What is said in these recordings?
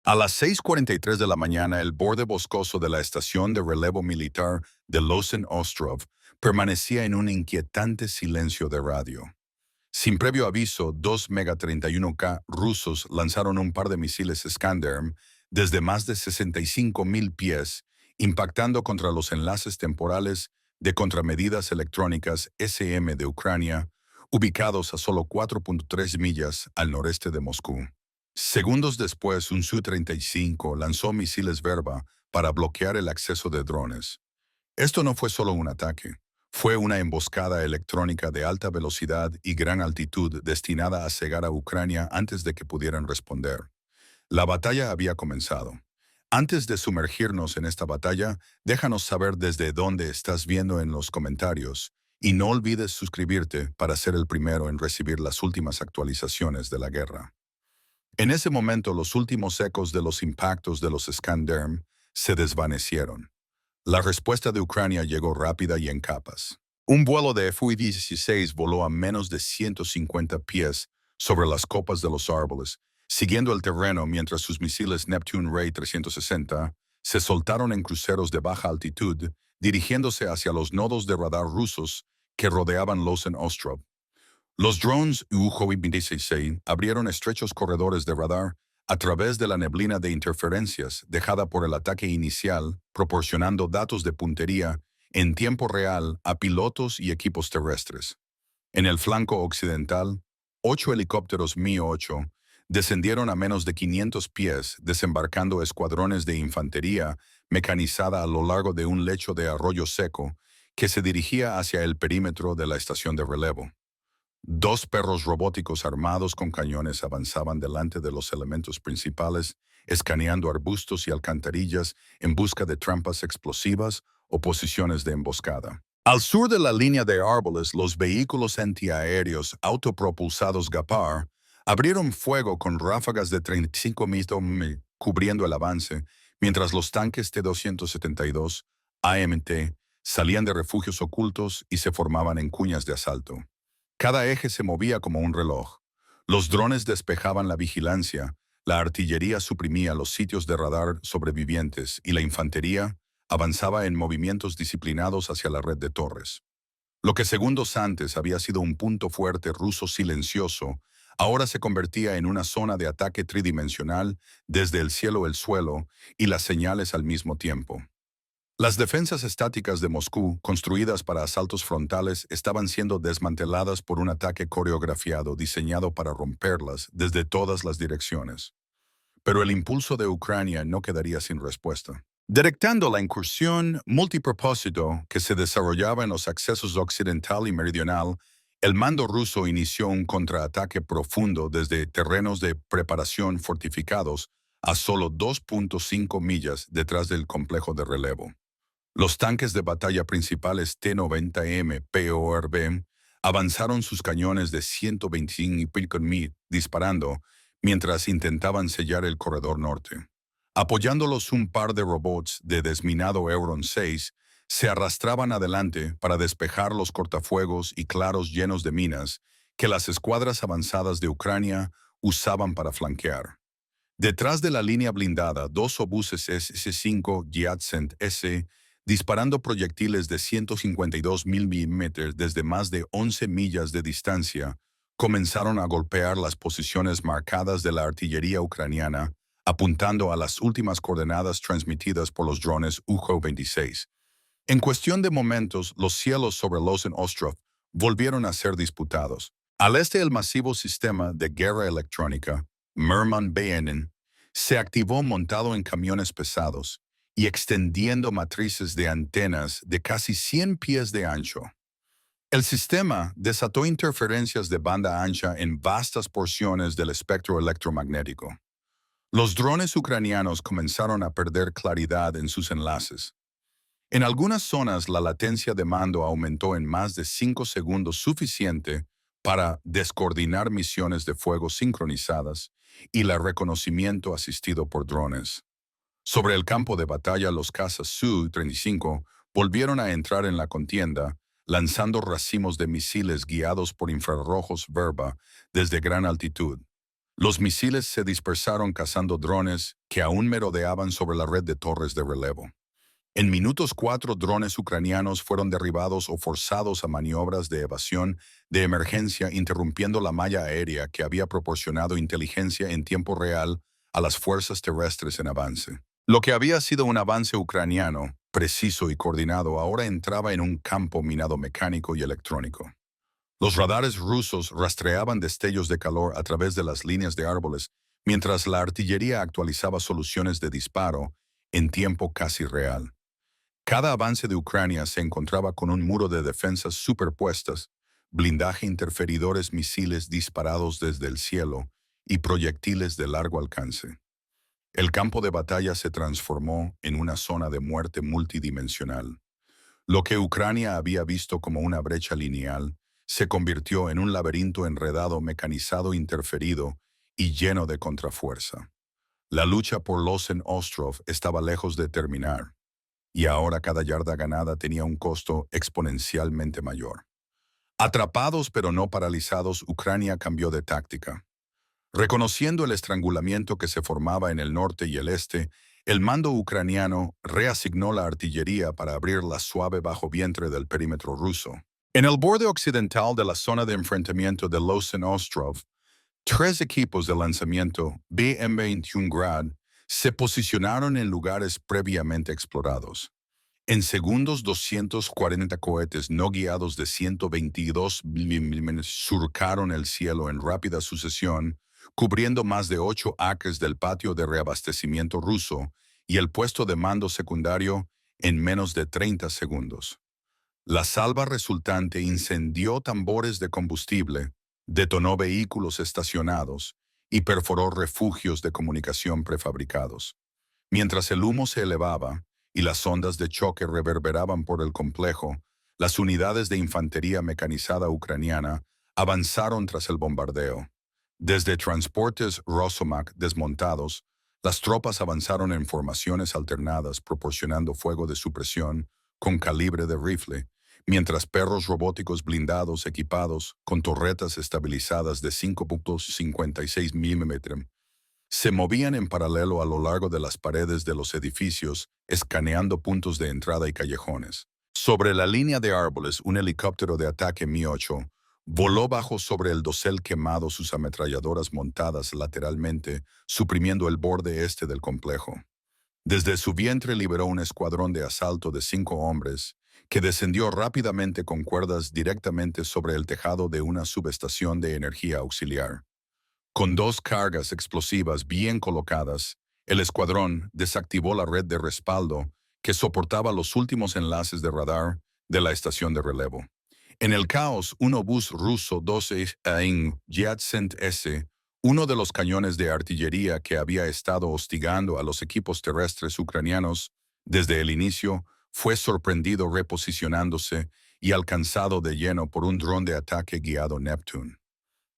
A las 6:43 de la mañana, el borde boscoso de la estación de relevo militar de Losen Ostrov permanecía en un inquietante silencio de radio. Sin previo aviso, dos MiG-31K rusos lanzaron un par de misiles Iskander desde más de 65,000 pies, impactando contra los enlaces temporales de contramedidas electrónicas SM de Ucrania, ubicados a solo 4.3 millas al noreste de Moscú. Segundos después, un Su-35 lanzó misiles Verba para bloquear el acceso de drones. Esto no fue solo un ataque. Fue una emboscada electrónica de alta velocidad y gran altitud destinada a cegar a Ucrania antes de que pudieran responder. La batalla había comenzado. Antes de sumergirnos en esta batalla, déjanos saber desde dónde estás viendo en los comentarios y no olvides suscribirte para ser el primero en recibir las últimas actualizaciones de la guerra. En ese momento, los últimos ecos de los impactos de los Iskander se desvanecieron. La respuesta de Ucrania llegó rápida y en capas. Un vuelo de Fu-16 voló a menos de 150 pies sobre las copas de los árboles, siguiendo el terreno mientras sus misiles Neptune Ray 360 se soltaron en cruceros de baja altitud, dirigiéndose hacia los nodos de radar rusos que rodeaban Losen Ostrov. Los drones UJ-26 abrieron estrechos corredores de radar a través de la neblina de interferencias dejada por el ataque inicial, proporcionando datos de puntería en tiempo real a pilotos y equipos terrestres. En el flanco occidental, 8 helicópteros Mi-8 descendieron a menos de 500 pies, desembarcando escuadrones de infantería mecanizada a lo largo de un lecho de arroyo seco que se dirigía hacia el perímetro de la estación de relevo. Dos perros robóticos armados con cañones avanzaban delante de los elementos principales, escaneando arbustos y alcantarillas en busca de trampas explosivas o posiciones de emboscada. Al sur de la línea de árboles, los vehículos antiaéreos autopropulsados Gepard abrieron fuego con ráfagas de 35 mm cubriendo el avance, mientras los tanques T-272 AMT salían de refugios ocultos y se formaban en cuñas de asalto. Cada eje se movía como un reloj. Los drones despejaban la vigilancia, la artillería suprimía los sitios de radar sobrevivientes y la infantería avanzaba en movimientos disciplinados hacia la red de torres. Lo que segundos antes había sido un punto fuerte ruso silencioso, ahora se convertía en una zona de ataque tridimensional desde el cielo al suelo y las señales al mismo tiempo. Las defensas estáticas de Moscú, construidas para asaltos frontales, estaban siendo desmanteladas por un ataque coreografiado diseñado para romperlas desde todas las direcciones. Pero el impulso de Ucrania no quedaría sin respuesta. Detectando la incursión multipropósito que se desarrollaba en los accesos occidental y meridional, el mando ruso inició un contraataque profundo desde terrenos de preparación fortificados a solo 2.5 millas detrás del complejo de relevo. Los tanques de batalla principales T-90M PORB avanzaron sus cañones de 125 mm disparando mientras intentaban sellar el corredor norte. Apoyándolos un par de robots de desminado Euron 6 se arrastraban adelante para despejar los cortafuegos y claros llenos de minas que las escuadras avanzadas de Ucrania usaban para flanquear. Detrás de la línea blindada, dos obuses SS-5 Giatsent S disparando proyectiles de 152 milímetros desde más de 11 millas de distancia, comenzaron a golpear las posiciones marcadas de la artillería ucraniana, apuntando a las últimas coordenadas transmitidas por los drones UJ-26. En cuestión de momentos, los cielos sobre Losen Ostrov volvieron a ser disputados. Al este, el masivo sistema de guerra electrónica, Merman-BNN, se activó montado en camiones pesados y extendiendo matrices de antenas de casi 100 pies de ancho. El sistema desató interferencias de banda ancha en vastas porciones del espectro electromagnético. Los drones ucranianos comenzaron a perder claridad en sus enlaces. En algunas zonas, la latencia de mando aumentó en más de 5 segundos, suficiente para descoordinar misiones de fuego sincronizadas y el reconocimiento asistido por drones. Sobre el campo de batalla, los cazas Su-35 volvieron a entrar en la contienda, lanzando racimos de misiles guiados por infrarrojos Verba desde gran altitud. Los misiles se dispersaron cazando drones que aún merodeaban sobre la red de torres de relevo. En minutos 4 drones ucranianos fueron derribados o forzados a maniobras de evasión de emergencia, interrumpiendo la malla aérea que había proporcionado inteligencia en tiempo real a las fuerzas terrestres en avance. Lo que había sido un avance ucraniano, preciso y coordinado, ahora entraba en un campo minado mecánico y electrónico. Los radares rusos rastreaban destellos de calor a través de las líneas de árboles, mientras la artillería actualizaba soluciones de disparo en tiempo casi real. Cada avance de Ucrania se encontraba con un muro de defensas superpuestas, blindaje, interferidores, misiles disparados desde el cielo y proyectiles de largo alcance. El campo de batalla se transformó en una zona de muerte multidimensional. Lo que Ucrania había visto como una brecha lineal se convirtió en un laberinto enredado, mecanizado, interferido y lleno de contrafuerza. La lucha por Lawson Ostrov estaba lejos de terminar, y ahora cada yarda ganada tenía un costo exponencialmente mayor. Atrapados pero no paralizados, Ucrania cambió de táctica. Reconociendo el estrangulamiento que se formaba en el norte y el este, el mando ucraniano reasignó la artillería para abrir la suave bajo vientre del perímetro ruso. En el borde occidental de la zona de enfrentamiento de Lawson Ostrov, 3 equipos de lanzamiento BM-21 Grad se posicionaron en lugares previamente explorados. En segundos, 240 cohetes no guiados de 122 mm surcaron el cielo en rápida sucesión, cubriendo más de 8 acres del patio de reabastecimiento ruso y el puesto de mando secundario en menos de 30 segundos. La salva resultante incendió tambores de combustible, detonó vehículos estacionados y perforó refugios de comunicación prefabricados. Mientras el humo se elevaba y las ondas de choque reverberaban por el complejo, las unidades de infantería mecanizada ucraniana avanzaron tras el bombardeo. Desde transportes Rosomak desmontados, las tropas avanzaron en formaciones alternadas proporcionando fuego de supresión con calibre de rifle, mientras perros robóticos blindados equipados con torretas estabilizadas de 5.56 mm se movían en paralelo a lo largo de las paredes de los edificios, escaneando puntos de entrada y callejones. Sobre la línea de árboles, un helicóptero de ataque Mi-8 voló bajo sobre el dosel quemado, sus ametralladoras montadas lateralmente, suprimiendo el borde este del complejo. Desde su vientre liberó un escuadrón de asalto de 5 hombres, que descendió rápidamente con cuerdas directamente sobre el tejado de una subestación de energía auxiliar. Con 2 cargas explosivas bien colocadas, el escuadrón desactivó la red de respaldo que soportaba los últimos enlaces de radar de la estación de relevo. En el caos, un obús ruso 12 AIM Yadsen S, uno de los cañones de artillería que había estado hostigando a los equipos terrestres ucranianos desde el inicio, fue sorprendido reposicionándose y alcanzado de lleno por un dron de ataque guiado Neptune.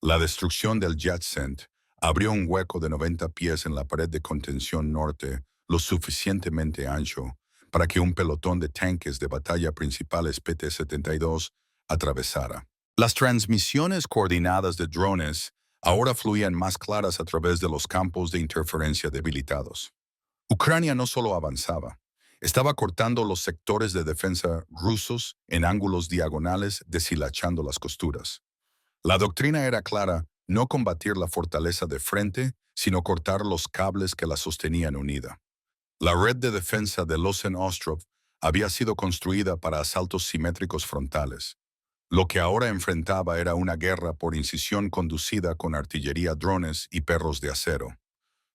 La destrucción del Yadsen abrió un hueco de 90 pies en la pared de contención norte, lo suficientemente ancho para que un pelotón de tanques de batalla principales PT-72 atravesara. Las transmisiones coordinadas de drones ahora fluían más claras a través de los campos de interferencia debilitados. Ucrania no solo avanzaba, estaba cortando los sectores de defensa rusos en ángulos diagonales, deshilachando las costuras. La doctrina era clara: no combatir la fortaleza de frente, sino cortar los cables que la sostenían unida. La red de defensa de Lawson Ostrov había sido construida para asaltos simétricos frontales. Lo que ahora enfrentaba era una guerra por incisión conducida con artillería, drones y perros de acero.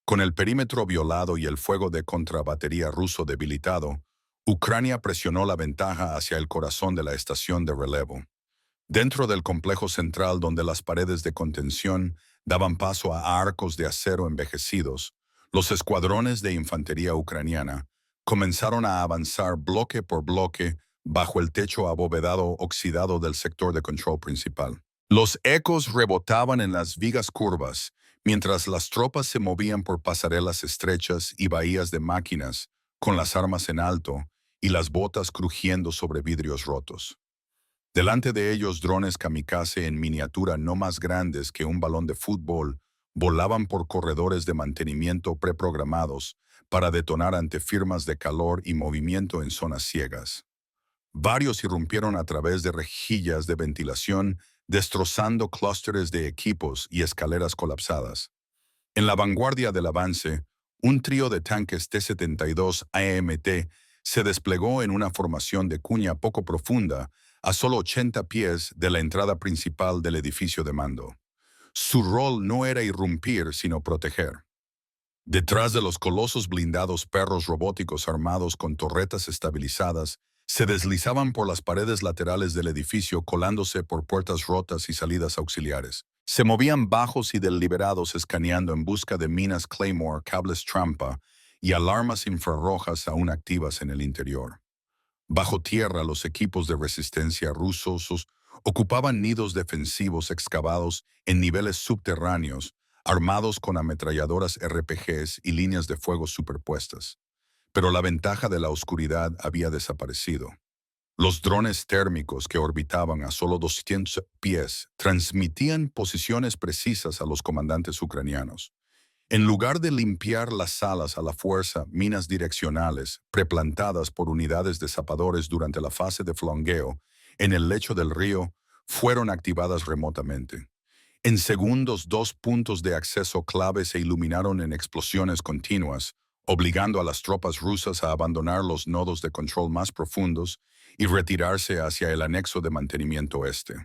Con el perímetro violado y el fuego de contrabatería ruso debilitado, Ucrania presionó la ventaja hacia el corazón de la estación de relevo. Dentro del complejo central, donde las paredes de contención daban paso a arcos de acero envejecidos, los escuadrones de infantería ucraniana comenzaron a avanzar bloque por bloque bajo el techo abovedado oxidado del sector de control principal. Los ecos rebotaban en las vigas curvas, mientras las tropas se movían por pasarelas estrechas y bahías de máquinas, con las armas en alto y las botas crujiendo sobre vidrios rotos. Delante de ellos, drones kamikaze en miniatura no más grandes que un balón de fútbol volaban por corredores de mantenimiento preprogramados para detonar ante firmas de calor y movimiento en zonas ciegas. Varios irrumpieron a través de rejillas de ventilación, destrozando clústeres de equipos y escaleras colapsadas. En la vanguardia del avance, un trío de tanques T-72 AMT se desplegó en una formación de cuña poco profunda a solo 80 pies de la entrada principal del edificio de mando. Su rol no era irrumpir, sino proteger. Detrás de los colosos blindados perros robóticos armados con torretas estabilizadas, se deslizaban por las paredes laterales del edificio colándose por puertas rotas y salidas auxiliares. Se movían bajos y deliberados escaneando en busca de minas Claymore, cables trampa y alarmas infrarrojas aún activas en el interior. Bajo tierra, los equipos de resistencia rusos ocupaban nidos defensivos excavados en niveles subterráneos, armados con ametralladoras RPGs y líneas de fuego superpuestas. Pero la ventaja de la oscuridad había desaparecido. Los drones térmicos que orbitaban a solo 200 pies transmitían posiciones precisas a los comandantes ucranianos. En lugar de limpiar las salas a la fuerza, minas direccionales, preplantadas por unidades de zapadores durante la fase de flanqueo, en el lecho del río, fueron activadas remotamente. En segundos, 2 puntos de acceso clave se iluminaron en explosiones continuas, obligando a las tropas rusas a abandonar los nodos de control más profundos y retirarse hacia el anexo de mantenimiento este.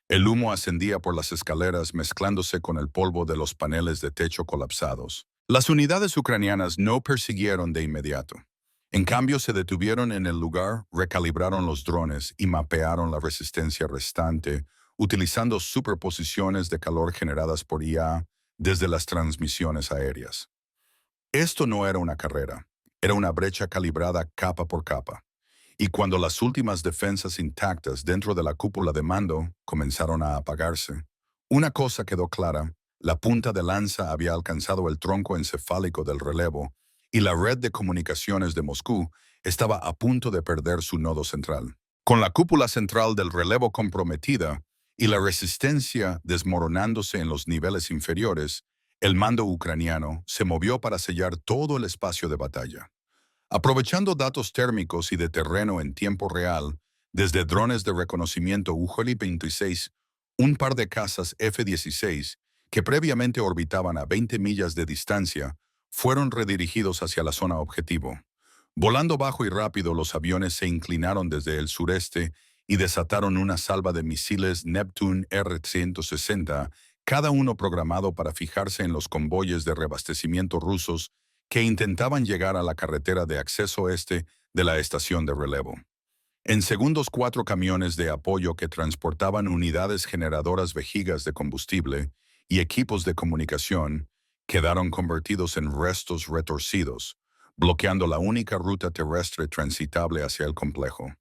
El humo ascendía por las escaleras mezclándose con el polvo de los paneles de techo colapsados. Las unidades ucranianas no persiguieron de inmediato. En cambio, se detuvieron en el lugar, recalibraron los drones y mapearon la resistencia restante, utilizando superposiciones de calor generadas por IA desde las transmisiones aéreas. Esto no era una carrera, era una brecha calibrada capa por capa. Y cuando las últimas defensas intactas dentro de la cúpula de mando comenzaron a apagarse, una cosa quedó clara: la punta de lanza había alcanzado el tronco encefálico del relevo y la red de comunicaciones de Moscú estaba a punto de perder su nodo central. Con la cúpula central del relevo comprometida y la resistencia desmoronándose en los niveles inferiores, el mando ucraniano se movió para sellar todo el espacio de batalla. Aprovechando datos térmicos y de terreno en tiempo real, desde drones de reconocimiento UJL-26, un par de cazas F-16, que previamente orbitaban a 20 millas de distancia, fueron redirigidos hacia la zona objetivo. Volando bajo y rápido, los aviones se inclinaron desde el sureste y desataron una salva de misiles Neptune R-160, cada uno programado para fijarse en los convoyes de reabastecimiento rusos que intentaban llegar a la carretera de acceso este de la estación de relevo. En segundos, 4 camiones de apoyo que transportaban unidades generadoras vejigas de combustible y equipos de comunicación quedaron convertidos en restos retorcidos, bloqueando la única ruta terrestre transitable hacia el complejo.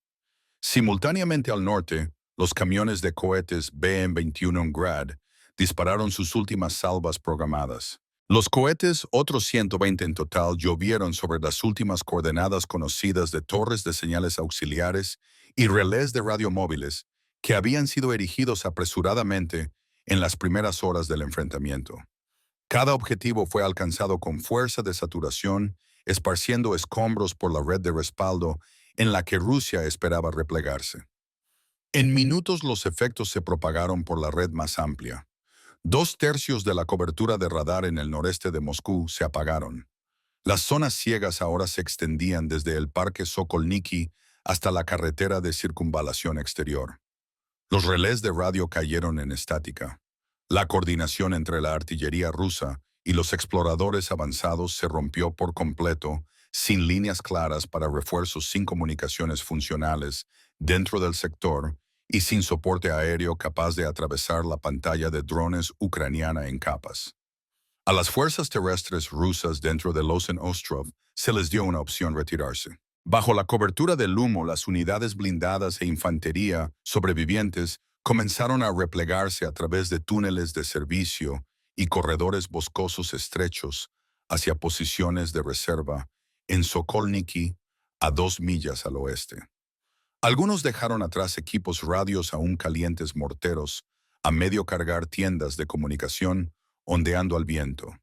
Simultáneamente al norte, los camiones de cohetes BM-21 Grad dispararon sus últimas salvas programadas. Los cohetes, otros 120 en total, llovieron sobre las últimas coordenadas conocidas de torres de señales auxiliares y relés de radiomóviles que habían sido erigidos apresuradamente en las primeras horas del enfrentamiento. Cada objetivo fue alcanzado con fuerza de saturación, esparciendo escombros por la red de respaldo en la que Rusia esperaba replegarse. En minutos los efectos se propagaron por la red más amplia. 2/3 de la cobertura de radar en el noreste de Moscú se apagaron. Las zonas ciegas ahora se extendían desde el parque Sokolniki hasta la carretera de circunvalación exterior. Los relés de radio cayeron en estática. La coordinación entre la artillería rusa y los exploradores avanzados se rompió por completo, sin líneas claras para refuerzos, sin comunicaciones funcionales dentro del sector y sin soporte aéreo capaz de atravesar la pantalla de drones ucraniana en capas. A las fuerzas terrestres rusas dentro de Losen Ostrov se les dio una opción: retirarse. Bajo la cobertura del humo, las unidades blindadas e infantería sobrevivientes comenzaron a replegarse a través de túneles de servicio y corredores boscosos estrechos hacia posiciones de reserva en Sokolniki, a 2 millas al oeste. Algunos dejaron atrás equipos radios aún calientes, morteros, a medio cargar tiendas de comunicación ondeando al viento.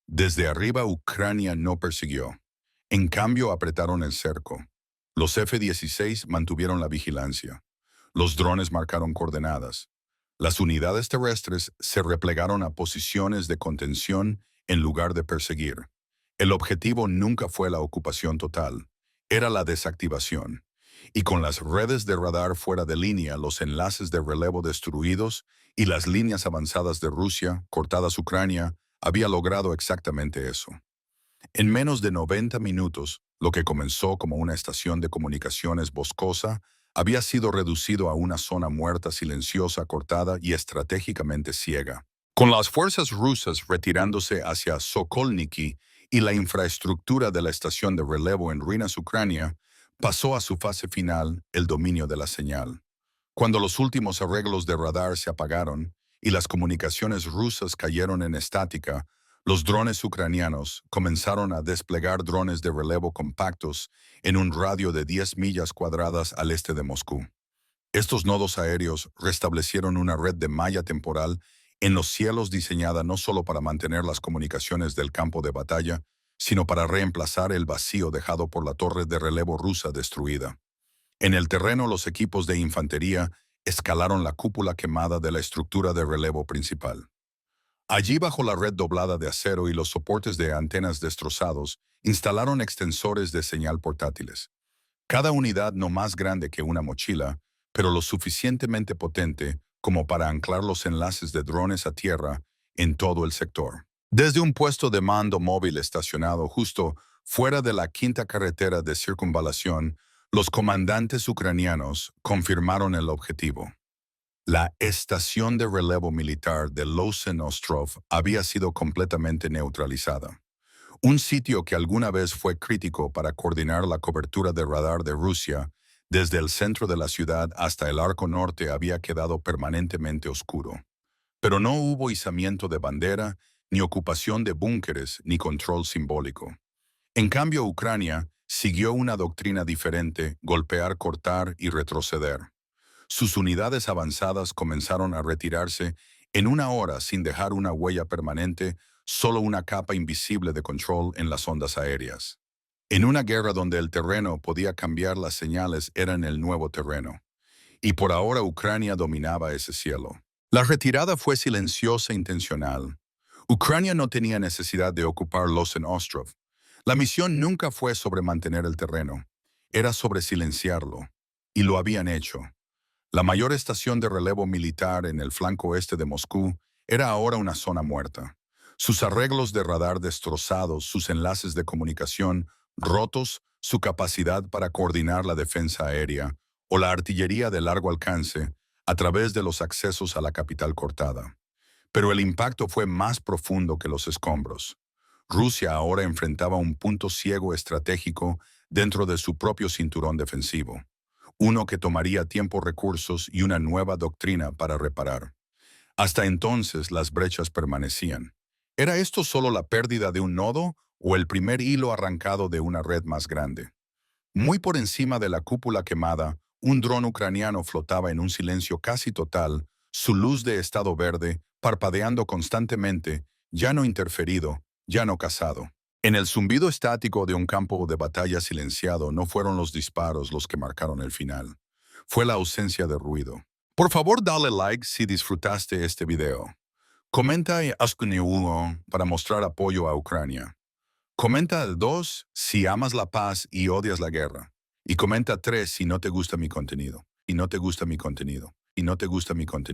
Desde arriba Ucrania no persiguió. En cambio apretaron el cerco. Los F-16 mantuvieron la vigilancia. Los drones marcaron coordenadas. Las unidades terrestres se replegaron a posiciones de contención en lugar de perseguir. El objetivo nunca fue la ocupación total, era la desactivación. Y con las redes de radar fuera de línea, los enlaces de relevo destruidos y las líneas avanzadas de Rusia, cortadas Ucrania, había logrado exactamente eso. En menos de 90 minutos, lo que comenzó como una estación de comunicaciones boscosa había sido reducido a una zona muerta, silenciosa, cortada y estratégicamente ciega. Con las fuerzas rusas retirándose hacia Sokolniki y la infraestructura de la estación de relevo en ruinas Ucrania, pasó a su fase final el dominio de la señal. Cuando los últimos arreglos de radar se apagaron y las comunicaciones rusas cayeron en estática, los drones ucranianos comenzaron a desplegar drones de relevo compactos en un radio de 10 millas cuadradas al este de Moscú. Estos nodos aéreos restablecieron una red de malla temporal en los cielos diseñada no solo para mantener las comunicaciones del campo de batalla, sino para reemplazar el vacío dejado por la torre de relevo rusa destruida. En el terreno, los equipos de infantería escalaron la cúpula quemada de la estructura de relevo principal. Allí, bajo la red doblada de acero y los soportes de antenas destrozados, instalaron extensores de señal portátiles. Cada unidad no más grande que una mochila, pero lo suficientemente potente como para anclar los enlaces de drones a tierra en todo el sector. Desde un puesto de mando móvil estacionado justo fuera de la quinta carretera de circunvalación, los comandantes ucranianos confirmaron el objetivo. La estación de relevo militar de Losen Ostrov había sido completamente neutralizada. Un sitio que alguna vez fue crítico para coordinar la cobertura de radar de Rusia, desde el centro de la ciudad hasta el arco norte había quedado permanentemente oscuro. Pero no hubo izamiento de bandera, ni ocupación de búnkeres, ni control simbólico. En cambio, Ucrania siguió una doctrina diferente: golpear, cortar y retroceder. Sus unidades avanzadas comenzaron a retirarse en una hora sin dejar una huella permanente, solo una capa invisible de control en las ondas aéreas. En una guerra donde el terreno podía cambiar, las señales eran el nuevo terreno. Y por ahora Ucrania dominaba ese cielo. La retirada fue silenciosa e intencional. Ucrania no tenía necesidad de ocupar Losen Ostrov. La misión nunca fue sobre mantener el terreno, era sobre silenciarlo. Y lo habían hecho. La mayor estación de relevo militar en el flanco oeste de Moscú era ahora una zona muerta. Sus arreglos de radar destrozados, sus enlaces de comunicación rotos, su capacidad para coordinar la defensa aérea o la artillería de largo alcance a través de los accesos a la capital cortada. Pero el impacto fue más profundo que los escombros. Rusia ahora enfrentaba un punto ciego estratégico dentro de su propio cinturón defensivo. Uno que tomaría tiempo, recursos y una nueva doctrina para reparar. Hasta entonces las brechas permanecían. ¿Era esto solo la pérdida de un nodo o el primer hilo arrancado de una red más grande? Muy por encima de la cúpula quemada, un dron ucraniano flotaba en un silencio casi total, su luz de estado verde parpadeando constantemente, ya no interferido, ya no cazado. En el zumbido estático de un campo de batalla silenciado no fueron los disparos los que marcaron el final. Fue la ausencia de ruido. Por favor, dale like si disfrutaste este video. Comenta y haz un uno para mostrar apoyo a Ucrania. Comenta 2 si amas la paz y odias la guerra. Y comenta 3 si no te gusta mi contenido. Y no te gusta mi contenido. Y no te gusta mi contenido.